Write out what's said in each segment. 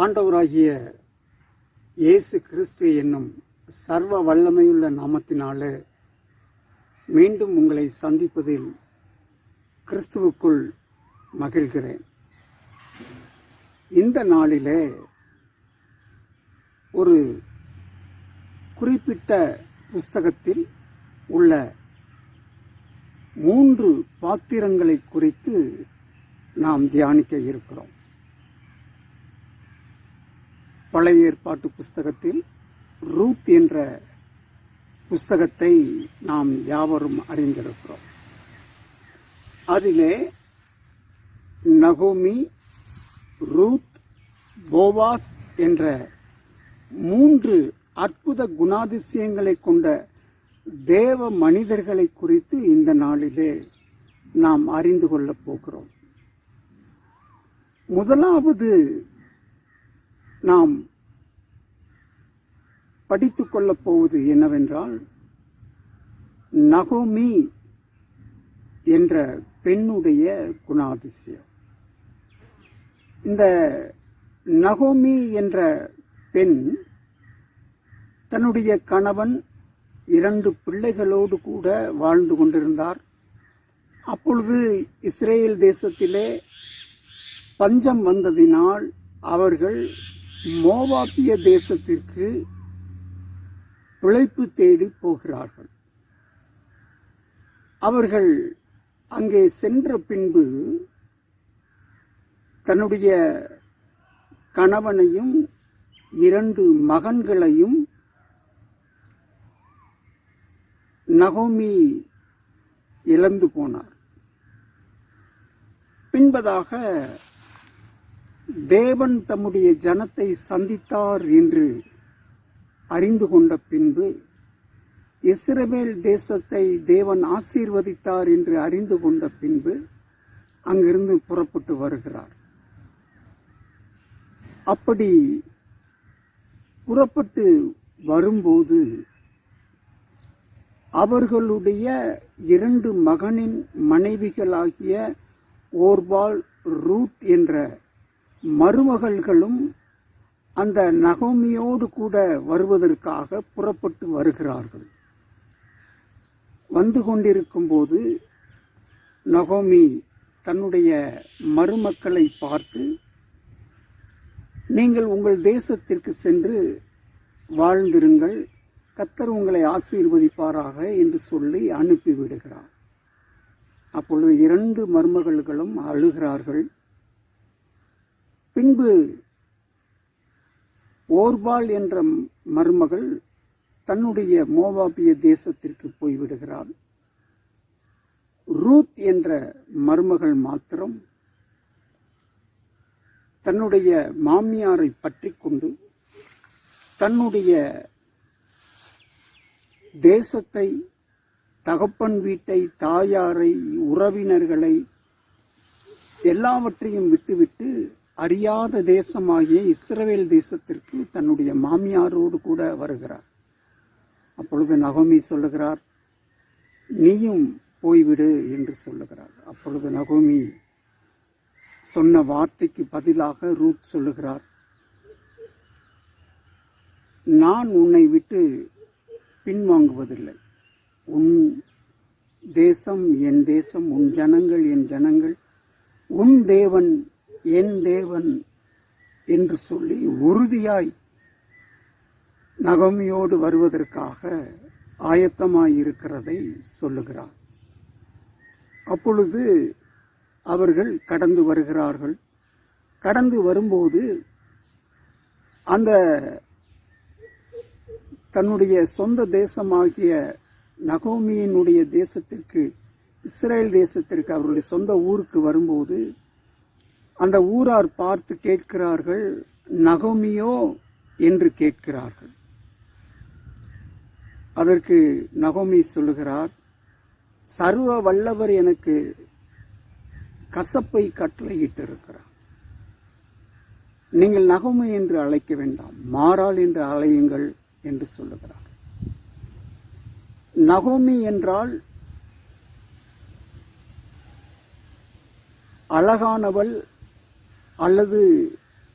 ஆண்டவராகிய இயேசு கிறிஸ்து என்னும் சர்வ வல்லமையுள்ள நாமத்தினாலே மீண்டும் உங்களை சந்திப்பதில் கிறிஸ்துவுக்குள் மகிழ்கிறேன். இந்த நாளிலே ஒரு குறிப்பிட்ட புஸ்தகத்தில் உள்ள 3 பாத்திரங்களை குறித்து நாம் தியானிக்க இருக்கிறோம். பழைய ஏற்பாட்டு புஸ்தகத்தில் ரூத் என்ற புஸ்தகத்தை நாம் யாவரும் அறிந்திருக்கிறோம். அதிலே நகோமி, ரூத், போவாஸ் என்ற 3 அற்புத குணாதிசயங்களை கொண்ட தேவ மனிதர்களை குறித்து இந்த நாளிலே நாம் அறிந்து கொள்ளப் போகிறோம். முதலாவது நாம் படித்துக் கொள்ளப் போவது என்னவென்றால், நகோமி என்ற பெண்ணுடைய குணாதிசயம். இந்த நகோமி என்ற பெண் தன்னுடைய கணவன் 2 பிள்ளைகளோடு கூட வாழ்ந்து கொண்டிருந்தார். அப்பொழுது இஸ்ரேல் தேசத்திலே பஞ்சம் வந்ததினால் அவர்கள் மோவாபிய தேசத்திற்கு பிழைப்பு தேடி போகிறார்கள். அவர்கள் அங்கே சென்ற பின்பு தன்னுடைய கணவனையும் 2 மகன்களையும் நகோமி இழந்து போனார். பின்பதாக தேவன் தம்முடைய ஜனத்தை சந்தித்தார் என்று அறிந்து கொண்ட பின்பு, இஸ்ரவேல் தேசத்தை தேவன் ஆசீர்வதித்தார் என்று அறிந்து கொண்ட பின்பு அங்கிருந்து புறப்பட்டு வருகிறார். அப்படி புறப்பட்டு வரும்போது அவர்களுடைய 2 மகனின் மனைவிகளாகிய ஓர்பால், ரூத் என்ற மருமகள்களும் அந்த நகோமியோடு கூட வருவதற்காக புறப்பட்டு வருகிறார்கள். வந்து கொண்டிருக்கும் போது நகோமி தன்னுடைய மருமக்களை பார்த்து, நீங்கள் உங்கள் தேசத்திற்கு சென்று வாழ்ந்திருங்கள், கர்த்தர் உங்களை ஆசீர்வதிப்பாராக என்று சொல்லி அனுப்பிவிடுகிறார். அப்பொழுது 2 மருமகள்களும் அழுகிறார்கள். பின்பு ஓர்பால் என்ற மருமகள் தன்னுடைய மோவாபிய தேசத்திற்கு போய்விடுகிறாள். ரூத் என்ற மருமகள் மாத்திரம் தன்னுடைய மாமியாரை பற்றி கொண்டு தன்னுடைய தேசத்தை, தகப்பன் வீட்டை, தாயாரை, உறவினர்களை எல்லாவற்றையும் விட்டுவிட்டு அறியாத தேசமாகிய இஸ்ரவேல் தேசத்திற்கு தன்னுடைய மாமியாரோடு கூட வருகிறார். அப்பொழுது நகோமி சொல்லுகிறார், நீயும் போய்விடு என்று சொல்லுகிறார். அப்பொழுது நகோமி சொன்ன வார்த்தைக்கு பதிலாக ரூத் சொல்லுகிறார், நான் உன்னை விட்டு பின்வாங்குவதில்லை. உன் தேசம் என் தேசம், உன் ஜனங்கள் என் ஜனங்கள், உன் தேவன் என் தேவன் என்று சொல்லி உறுதியாய் நகோமியோடு வருவதற்காக ஆயத்தமாயிருக்கிறதை சொல்லுகிறார். அப்பொழுது அவர்கள் கடந்து வருகிறார்கள். கடந்து வரும்போது அந்த தன்னுடைய சொந்த தேசமாகிய நகோமியினுடைய தேசத்திற்கு, இஸ்ரேல் தேசத்திற்கு, அவருடைய சொந்த ஊருக்கு வரும்போது அந்த ஊரார் பார்த்து கேட்கிறார்கள், நகோமியோ என்று கேட்கிறார்கள். அதற்கு நகோமி சொல்லுகிறார், சர்வ வல்லவர் எனக்கு கசப்பை கட்டளையிட்டிருக்கிறார். நீங்கள் நகோமி என்று அழைக்க வேண்டாம், மாறாள் என்று அழையுங்கள் என்று சொல்லுகிறார். நகோமி என்றால் அழகானவள் அல்லது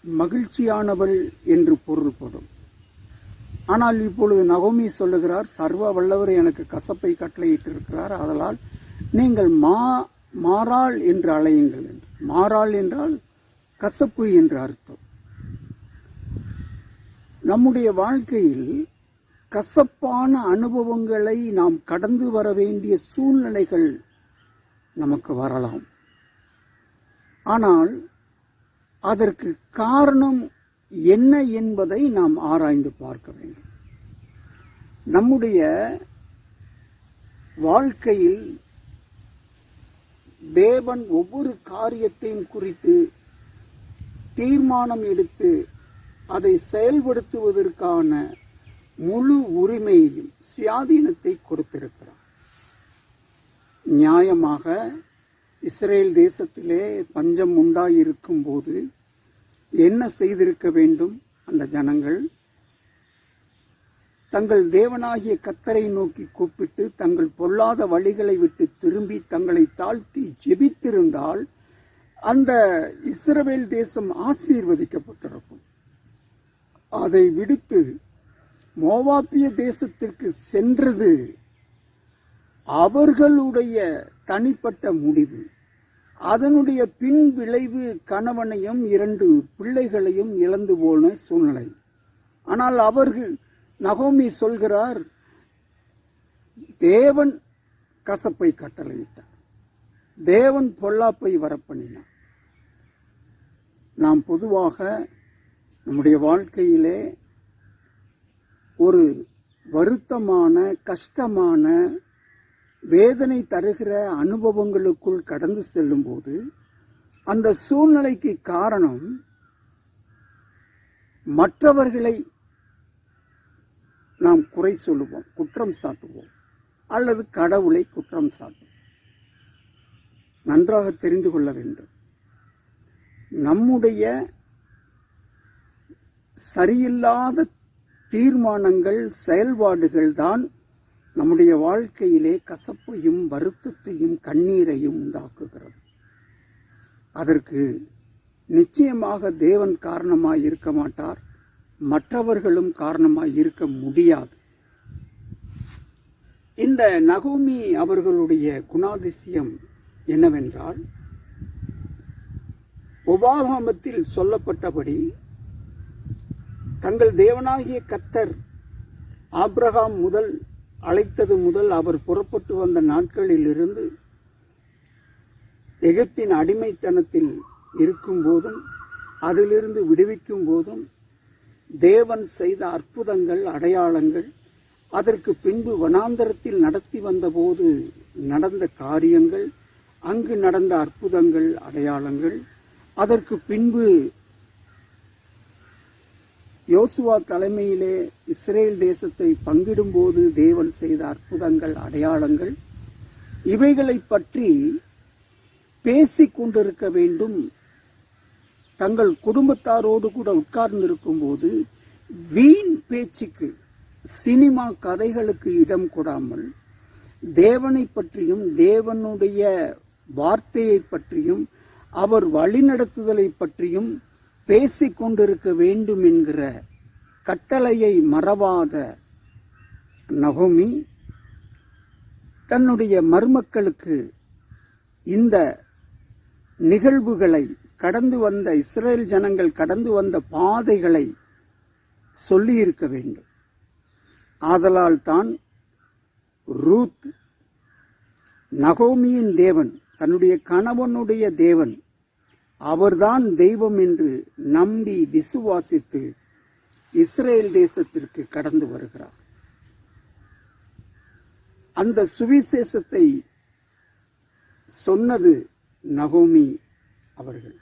மகிழ்ச்சியானவள் என்று பொருள்படும். ஆனால் இப்பொழுது நகோமி சொல்லுகிறார், சர்வ வல்லவர் எனக்கு கசப்பை கட்டளையிட்டிருக்கிறார், அதனால் நீங்கள் மாறாள் என்று அழையுங்கள் என்று. மாறாள் என்றால் கசப்பு என்று அர்த்தம். நம்முடைய வாழ்க்கையில் கசப்பான அனுபவங்களை நாம் கடந்து வர வேண்டிய சூழ்நிலைகள் நமக்கு வரலாம். ஆனால் அதற்கு காரணம் என்ன என்பதை நாம் ஆராய்ந்து பார்க்க வேண்டும். நம்முடைய வாழ்க்கையில் தேவன் ஒவ்வொரு காரியத்தையும் குறித்து தீர்மானம் எடுத்து அதை செயல்படுத்துவதற்கான முழு உரிமையையும் சுயாதீனத்தை கொடுத்திருக்கிறார். நியாயமாக இஸ்ரேல் தேசத்திலே பஞ்சம் உண்டாயிருக்கும் போது என்ன செய்திருக்க வேண்டும்? அந்த ஜனங்கள் தங்கள் தேவனாகிய கர்த்தரை நோக்கி கூப்பிட்டு தங்கள் பொல்லாத வழிகளை விட்டு திரும்பி தங்களை தாழ்த்தி ஜெபித்திருந்தால் அந்த இஸ்ரவேல் தேசம் ஆசீர்வதிக்கப்பட்டிருக்கும். அதை விடுத்து மோவாபிய தேசத்திற்கு சென்றது அவர்களுடைய தனிப்பட்ட முடிவு. அதனுடைய பின் விளைவு கணவனையும் 2 பிள்ளைகளையும் இழந்து போன சூழ்நிலை. ஆனால் அவர்கள், நகோமி சொல்கிறார், தேவன் கசப்பை கட்டளையிட்டார், தேவன் பொல்லாப்பை வரப்பண்ணினார். நாம் பொதுவாக நம்முடைய வாழ்க்கையிலே ஒரு வருத்தமான, கஷ்டமான, வேதனை தருகிற அனுபவங்களுக்குள் கடந்து செல்லும் போது அந்த சூழ்நிலைக்கு காரணம் மற்றவர்களை நாம் குறை சொல்லுவோம், குற்றம் சாட்டுவோம், அல்லது கடவுளை குற்றம் சாட்டுவோம். நன்றாக தெரிந்து கொள்ள வேண்டும், நம்முடைய சரியில்லாத தீர்மானங்கள், செயல்பாடுகள் தான் நம்முடைய வாழ்க்கையிலே கசப்பையும் வருத்தத்தையும் கண்ணீரையும் உண்டாக்குகிறது. அதற்கு நிச்சயமாக தேவன் காரணமாய் இருக்க மாட்டார், மற்றவர்களும் காரணமாய் இருக்க முடியாது. இந்த நகோமி அவர்களுடைய குணாதிசயம் என்னவென்றால், உபாகமத்தில் சொல்லப்பட்டபடி தங்கள் தேவனாகிய கர்த்தர் ஆபிரகாம் முதல் அழைத்தது முதல் அவர் புறப்பட்டு வந்த நாட்களில் இருந்து எகிப்தின் அடிமைத்தனத்தில் இருக்கும் போதும் அதிலிருந்து விடுவிக்கும் போதும் தேவன் செய்த அற்புதங்கள், அடையாளங்கள், அதற்கு பின்பு வனாந்தரத்தில் நடத்தி வந்தபோது நடந்த காரியங்கள், அங்கு நடந்த அற்புதங்கள், அடையாளங்கள், அதற்கு பின்பு யோசுவா தலைமையிலே இஸ்ரேல் தேசத்தை பங்கிடும்போது தேவன் செய்த அற்புதங்கள், அடையாளங்கள், இவைகளை பற்றி பேசிக் கொண்டிருக்க வேண்டும். தங்கள் குடும்பத்தாரோடு கூட உட்கார்ந்திருக்கும் போது வீண் பேச்சுக்கு, சினிமா கதைகளுக்கு இடம் கொடாமல் தேவனை பற்றியும், தேவனுடைய வார்த்தையை பற்றியும், அவர் வழிநடத்துதலை பற்றியும் பேசிக் கொண்டிருக்க வேண்டும் என்கிற கட்டளையை மறவாத நகோமி தன்னுடைய மருமக்களுக்கு இந்த நிகழ்வுகளை, கடந்து வந்த இஸ்ரேல் ஜனங்கள் கடந்து வந்த பாதைகளை சொல்லியிருக்க வேண்டும். ஆதலால் தான் ரூத் நகோமியின் தேவன், தன்னுடைய கணவனுடைய தேவன், அவர்தான் தெய்வம் என்று நம்பி விசுவாசித்து இஸ்ரேல் தேசத்திற்கு கடந்து வருகிறார். அந்த சுவிசேஷத்தை சொன்னது நகோமி அவர்கள்.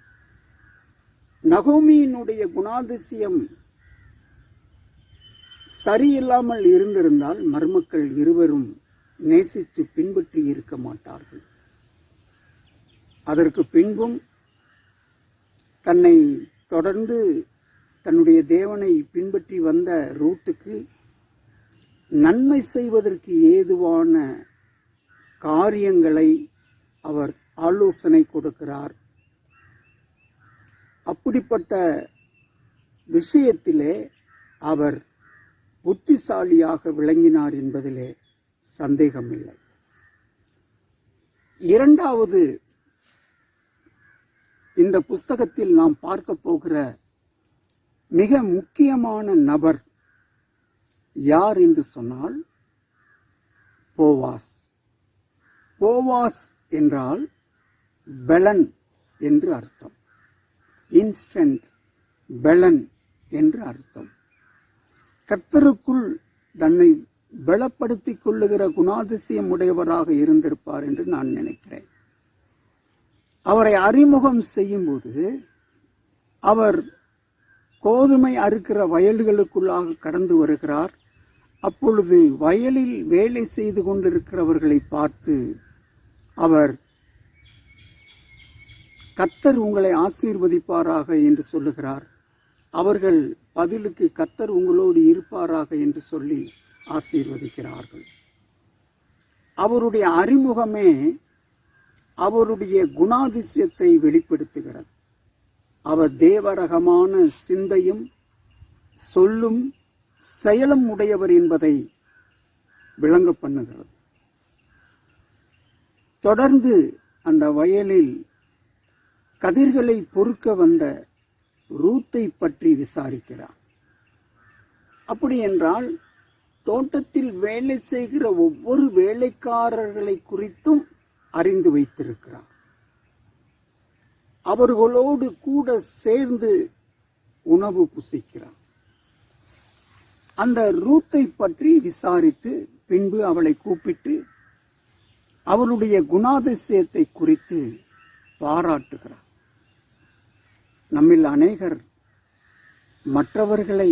நகோமியினுடைய குணாதிசயம் சரியில்லாமல் இருந்திருந்தால் மருமக்கள் இருவரும் நேசித்து பின்பற்றி இருக்க மாட்டார்கள். அதற்கு பின்பும் தன்னை தொடர்ந்து தன்னுடைய தேவனை பின்பற்றி வந்த ரூத்துக்கு நன்மை செய்வதற்கு ஏதுவான காரியங்களை அவர் ஆலோசனை கொடுக்கிறார். அப்படிப்பட்ட விஷயத்திலே அவர் புத்திசாலியாக விளங்கினார் என்பதிலே சந்தேகமில்லை. இரண்டாவது, இந்த புஸ்தகத்தில் நாம் பார்க்க போகிற மிக முக்கியமான நபர் யார் என்று சொன்னால் போவாஸ். போவாஸ் என்றால் பெலன் என்று அர்த்தம். இன்ஸ்டன்ட் பெலன் என்று அர்த்தம். கர்த்தருக்குள் தன்னை பலப்படுத்திக் கொள்ளுகிற குணாதிசயம் உடையவராக இருந்திருப்பார் என்று நான் நினைக்கிறேன். அவரை அறிமுகம் செய்யும்போது அவர் கோதுமை அறுக்கிற வயல்களுக்குள்ளாக கடந்து வருகிறார். அப்பொழுது வயலில் வேலை செய்து கொண்டிருக்கிறவர்களை பார்த்து அவர் கர்த்தர் உங்களை ஆசீர்வதிப்பாராக என்று சொல்லுகிறார். அவர்கள் பதிலுக்கு கர்த்தர் உங்களோடு இருப்பாராக என்று சொல்லி ஆசீர்வதிக்கிறார்கள். அவருடைய அறிமுகமே அவருடைய குணாதிசயத்தை வெளிப்படுத்துகிறது. அவர் தேவரகமான சிந்தையும் சொல்லும் செயலும் உடையவர் என்பதை விளங்க பண்ணுகிறது. தொடர்ந்து அந்த வயலில் கதிர்களை பொறுக்க வந்த ரூத்தை பற்றி விசாரிக்கிறார். அப்படி என்றால் தோட்டத்தில் வேலை செய்கிற ஒவ்வொரு வேலைக்காரர்களை குறித்தும் அறிந்து வைத்திருக்கிறார். அவர்களோடு கூட சேர்ந்து உணவு புசிக்கிறார். அந்த ரூத்தை பற்றி விசாரித்து பின்பு அவளை கூப்பிட்டு அவளுடைய குணாதிசயத்தை குறித்து பாராட்டுகிறார். நம்மில் அநேகர் மற்றவர்களை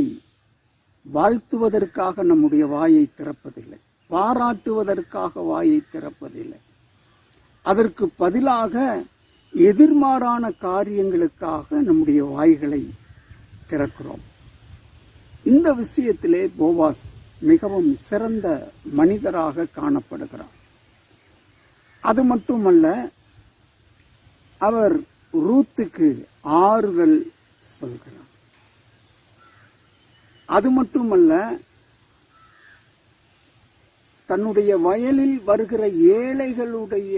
வாழ்த்துவதற்காக நம்முடைய வாயை திறப்பதில்லை, பாராட்டுவதற்காக வாயை திறப்பதில்லை. அதற்கு பதிலாக எதிர்மாறான காரியங்களுக்காக நம்முடைய வாய்களை திறக்கிறோம். இந்த விஷயத்திலே போவாஸ் மிகவும் சிறந்த மனிதராக காணப்படுகிறார். அது மட்டுமல்ல, அவர் ரூத்துக்கு ஆறுதல் சொல்கிறார். அது மட்டுமல்ல, தன்னுடைய வயலில் வருகிற ஏழைகளுடைய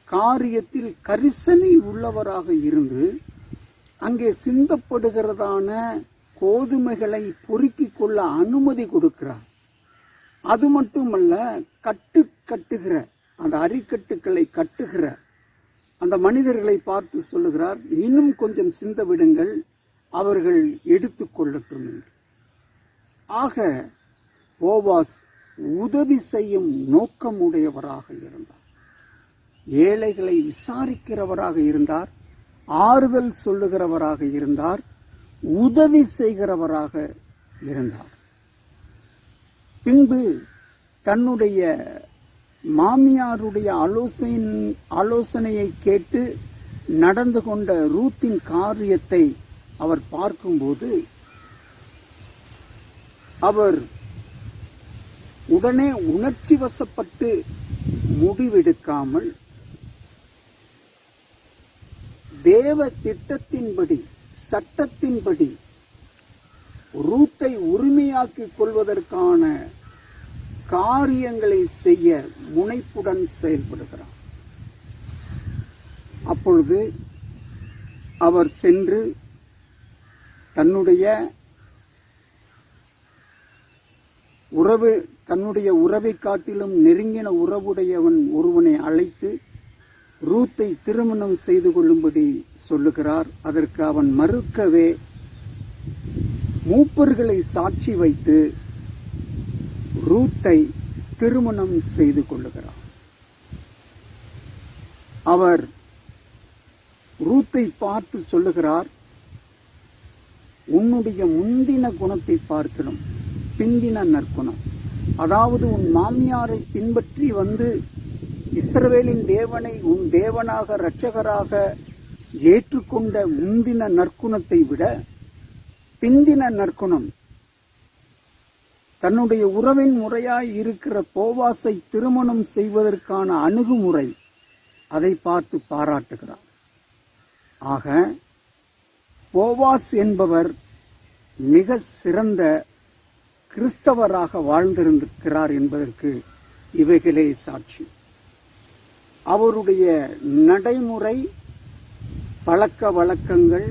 காரியத்தில் கரிசனை உள்ளவராக இருந்து அங்கே சிந்தப்படுகிறதான கோதுமைகளை பொறுக்கிக் கொள்ள அனுமதி கொடுக்கிறார். அது மட்டுமல்ல, கட்டுகிற அந்த அரிக்கட்டுக்களை கட்டுகிற அந்த மனிதர்களை பார்த்து சொல்லுகிறார், இன்னும் கொஞ்சம் சிந்த விடுங்கள், அவர்கள் எடுத்துக்கொள்ளட்டும் என்று. ஆக போவாஸ் உதவி செய்யும் நோக்கம் உடையவராக இருந்தார். ஏழைகளை விசாரிக்கிறவராக இருந்தார், ஆறுதல் சொல்லுகிறவராக இருந்தார், உதவி செய்கிறவராக இருந்தார். பின்பு தன்னுடைய மாமியாருடைய ஆலோசனையை கேட்டு நடந்து கொண்ட ரூத்தின் காரியத்தை அவர் பார்க்கும்போது அவர் உடனே உணர்ச்சி வசப்பட்டு முடிவெடுக்காமல் தேவ திட்டத்தின்படி, சட்டத்தின்படி ரூத்தை உரிமையாக்கிக் கொள்வதற்கான காரியங்களை செய்ய முனைப்புடன் செயல்படுகிறார். அப்பொழுது அவர் சென்று தன்னுடைய உறவை காட்டிலும் நெருங்கின உறவுடையவன் ஒருவனை அழைத்து ரூத்தை திருமணம் செய்து கொள்ளும்படி சொல்லுகிறார். அதற்கு அவன் மறுக்கவே மூப்பர்களை சாட்சி வைத்து ரூத்தை திருமணம் செய்து கொள்ளுகிறார். அவர் ரூத்தை பார்த்து சொல்லுகிறார், உன்னுடைய முந்தின குணத்தை பார்க்கணும், பிந்தின நற்குணம். அதாவது உன் மாமியாரை பின்பற்றி வந்து இஸ்ரவேலின் தேவனை உன் தேவனாக இரட்சகராக ஏற்றுக்கொண்ட முந்தின நற்குணத்தை விட பிந்தின நற்குணம், தன்னுடைய உறவின் முறையாய் இருக்கிற போவாசை திருமணம் செய்வதற்கான அணுகுமுறை, அதை பார்த்து பாராட்டுகிறார். ஆக போவாஸ் என்பவர் மிக சிறந்த கிறிஸ்தவராக வாழ்ந்திருக்கிறார் என்பதற்கு இவைகளே சாட்சி. அவருடைய நடைமுறை, பழக்க வழக்கங்கள்,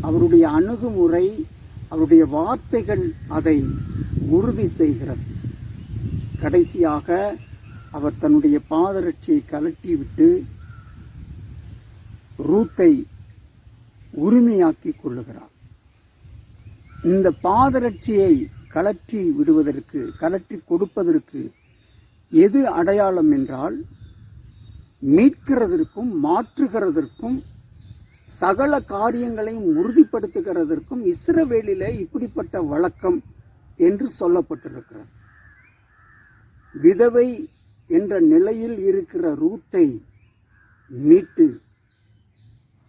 அவருடைய அணுகுமுறை, அவருடைய வார்த்தைகள் அதை உறுதி செய்கிறது. கடைசியாக அவர் தன்னுடைய பாதரட்சியை கழட்டிவிட்டு ரூத்தை உரிமையாக்கி கொள்ளுகிறார். இந்த பாதரட்சியை கழற்றி விடுவதற்கு, கழற்றி கொடுப்பதற்கு எது அடையாளம் என்றால், மீட்கிறதற்கும் மாற்றுகிறதற்கும் சகல காரியங்களையும் உறுதிப்படுத்துகிறதற்கும் இஸ்ரவேலிலே இப்படிப்பட்ட வழக்கம் என்று சொல்லப்பட்டிருக்கிறது. விதவை என்ற நிலையில் இருக்கிற ரூத்தை மீட்டு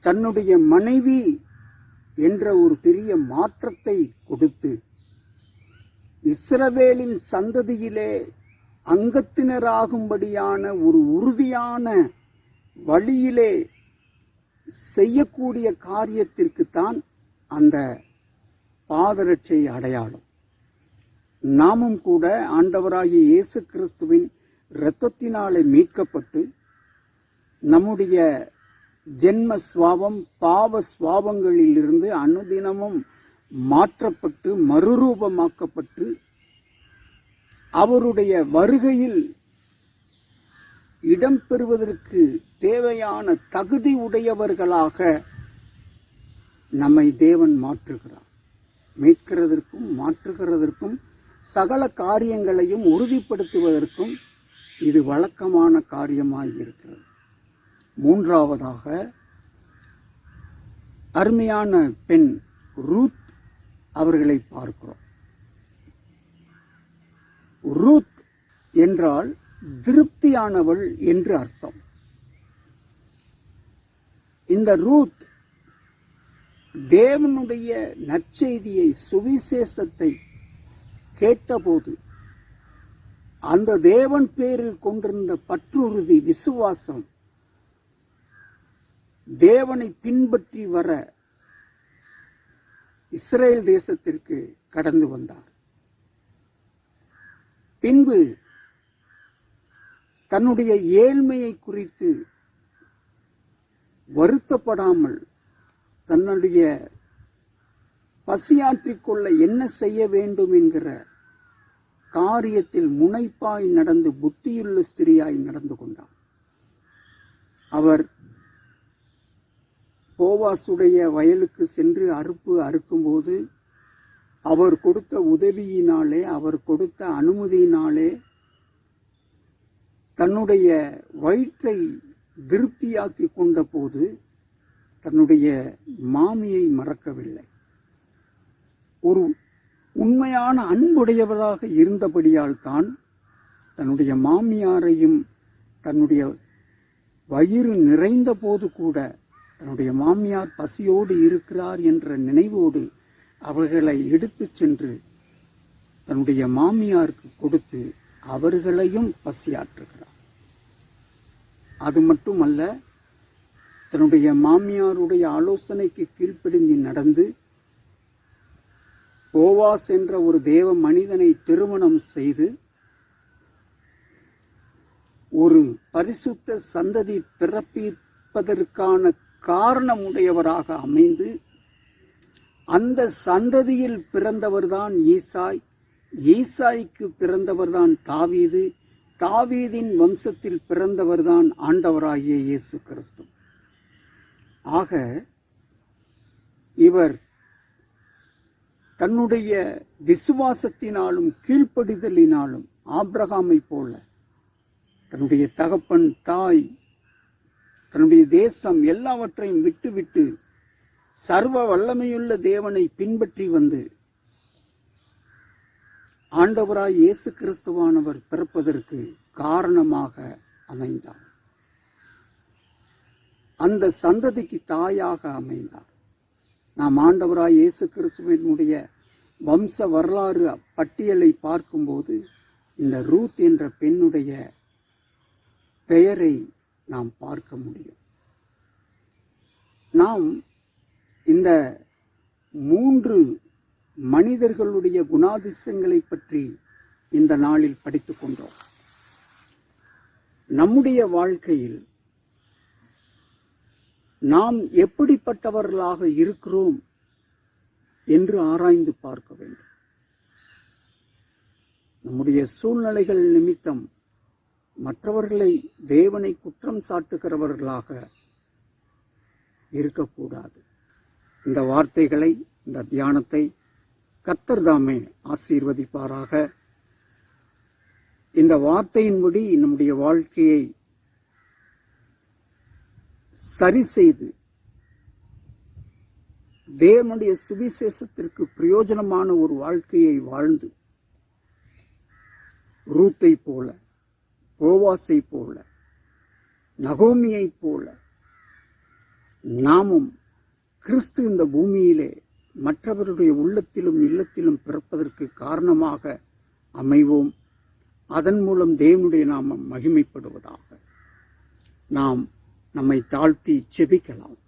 தன்னுடைய மனைவி என்ற ஒரு பெரிய மாற்றத்தை கொடுத்து இஸ்ரவேலின் சந்ததியிலே அங்கத்தினராகும்படியான ஒரு உறுதியான வழியிலே செய்யக்கூடிய காரியத்திற்குத்தான் அந்த பாதரட்சை அடையாளம். நாமும் கூட ஆண்டவராகிய இயேசு கிறிஸ்துவின் இரத்தத்தினாலே மீட்கப்பட்டு நம்முடைய ஜென்ம சுவாபம், பாவ சுவாபங்களிலிருந்து அனுதினமும் மாற்றப்பட்டு மறுரூபமாக்கப்பட்டு அவருடைய வருகையில் இடம்பெறுவதற்கு தேவையான தகுதி உடையவர்களாக நம்மை தேவன் மாற்றுகிறார். மீட்கிறதற்கும் மாற்றுகிறதற்கும் சகல காரியங்களையும் உறுதிப்படுத்துவதற்கும் இது வழக்கமான காரியமாய் இருக்கிறது. மூன்றாவதாக, அருமையான பெண் ரூத் அவர்களை பார்க்கிறோம். ரூத் என்றால் திருப்தியானவள் என்று அர்த்தம். இந்த ரூத் தேவனுடைய நற்செய்தியை, சுவிசேஷத்தை கேட்டபோது அந்த தேவன் பேரில் கொண்டிருந்த பற்றுறுதி, விசுவாசம், தேவனை பின்பற்றி வர இஸ்ரேல் தேசத்திற்கு கடந்து வந்தார். பின்பு தன்னுடைய ஏழ்மையை குறித்து வருத்தப்படாமல் தன்னுடைய பசியாற்றிக் கொள்ள என்ன செய்ய வேண்டும் என்கிற காரியத்தில் முனைப்பாய் நடந்து புத்தியுள்ள ஸ்திரியாய் நடந்து கொண்டார். அவர் போவாசுடைய வயலுக்கு சென்று அறுக்கும்போது அவர் கொடுத்த உதவியினாலே, அவர் கொடுத்த அனுமதியினாலே தன்னுடைய வயிற்றை திருப்தியாக்கி கொண்ட போது தன்னுடைய மாமியை மறக்கவில்லை. ஒரு உண்மையான அன்புடையவராக இருந்தபடியால் தான் தன்னுடைய மாமியாரையும், தன்னுடைய வயிறு நிறைந்த போது கூட தன்னுடைய மாமியார் பசியோடு இருக்கிறார் என்ற நினைவோடு அவர்களை எடுத்து சென்று தன்னுடைய மாமியாருக்கு கொடுத்து அவர்களையும் பசியாற்றுகிறார். அது மட்டுமல்ல, தன்னுடைய மாமியாருடைய ஆலோசனைக்கு கீழ்ப்படிந்து நடந்து போவாஸ் என்ற ஒரு தேவ மனிதனை திருமணம் செய்து ஒரு பரிசுத்த சந்ததி பிறப்பிப்பதற்கான காரணமுடையவராக அமைந்து, அந்த சந்ததியில் பிறந்தவர்தான் ஈசாய், ஈசாய்க்கு பிறந்தவர்தான் தாவீது, தாவீதின் வம்சத்தில் பிறந்தவர்தான் ஆண்டவராகிய இயேசு கிறிஸ்து. ஆக இவர் தன்னுடைய விசுவாசத்தினாலும் கீழ்ப்படிதலினாலும் ஆபிரகாமை போல தன்னுடைய தகப்பன், தாய், தன்னுடைய தேசம் எல்லாவற்றையும் விட்டுவிட்டு சர்வ வல்லமையுள்ள தேவனை பின்பற்றி வந்து ஆண்டவராய் இயேசு கிறிஸ்துவானவர் பிறப்பதற்கு காரணமாக அமைந்தார். அந்த சந்ததிக்கு தாயாக அமைந்தார். நாம் ஆண்டவராய் இயேசு கிறிஸ்துவினுடைய வம்ச வரலாறு பட்டியலை பார்க்கும்போது இந்த ரூத் என்ற பெண்ணுடைய பெயரை நாம் பார்க்க முடியும். நாம் இந்த 3 மனிதர்களுடைய குணாதிசயங்களை பற்றி இந்த நாளில் படித்துக் கொண்டோம். நம்முடைய வாழ்க்கையில் நாம் எப்படிப்பட்டவர்களாக இருக்கிறோம் என்று ஆராய்ந்து பார்க்க வேண்டும். நம்முடைய சூழ்நிலைகள் நிமித்தம் மற்றவர்களை தேவனை குற்றம் சாட்டுகிறவர்களாக இருக்கக்கூடாது. இந்த வார்த்தைகளை, இந்த தியானத்தை கர்த்தர் தாமே ஆசீர்வதிப்பாராக. இந்த வார்த்தையின்படி நம்முடைய வாழ்க்கையை சரி செய்து தேவனுடைய சுவிசேஷத்திற்கு பிரயோஜனமான ஒரு வாழ்க்கையை வாழ்ந்து ரூத்தை போல, போவாசை போல, நகோமியை போல நாமும் கிறிஸ்து இந்த பூமியிலே மற்றவருடைய உள்ளத்திலும் இல்லத்திலும் பிறப்பதற்கு காரணமாக அமைவோம். அதன் மூலம் தேவனுடைய நாமம் மகிமைப்படுவதாக. நாம் நம்மை தாழ்த்தி செபிக்கலாம்.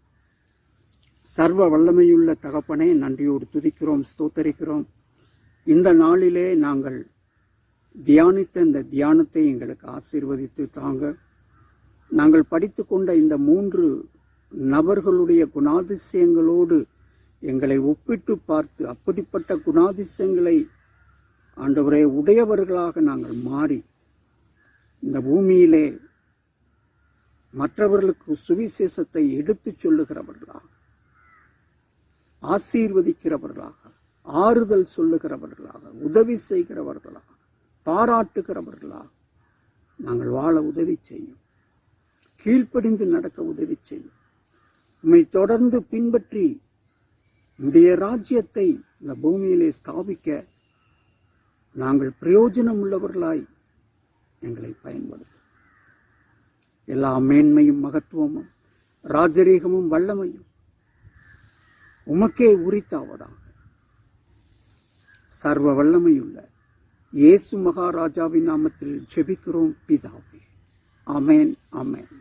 சர்வ வல்லமையுள்ள தகப்பனே, நன்றியோடு துதிக்கிறோம், ஸ்தோத்தரிக்கிறோம். இந்த நாளிலே நாங்கள் தியானித்த இந்த தியானத்தை எங்களுக்கு ஆசீர்வதித்து தாங்க. நாங்கள் படித்து கொண்ட இந்த 3 நபர்களுடைய குணாதிசயங்களோடு எங்களை ஒப்பிட்டு பார்த்து அப்படிப்பட்ட குணாதிசயங்களை ஆண்டவரே உடையவர்களாக நாங்கள் மாறி இந்த பூமியிலே மற்றவர்களுக்கு சுவிசேஷத்தை எடுத்துச் சொல்லுகிறவர்களாக, ஆசீர்வதிக்கிறவர்களாக, ஆறுதல் சொல்லுகிறவர்களாக, உதவி செய்கிறவர்களாக, பாராட்டுகிறவர்களாக நாங்கள் வாழ உதவி செய்யும். கீழ்ப்படிந்து நடக்க உதவி செய்யும். உம்மை தொடர்ந்து பின்பற்றி உம்முடைய ராஜ்யத்தை இந்த பூமியிலே ஸ்தாபிக்க நாங்கள் பிரயோஜனம் உள்ளவர்களாய் எங்களை பயன்படுத்தும். எல்லா மேன்மையும் மகத்துவமும் ராஜரீகமும் வல்லமையும் உமக்கே உரித்தாவதாக. சர்வ வல்லமையுள்ள இயேசு மகாராஜாவின் நாமத்தில் ஜெபிக்கிறோம் பிதாவே. ஆமென், ஆமென்.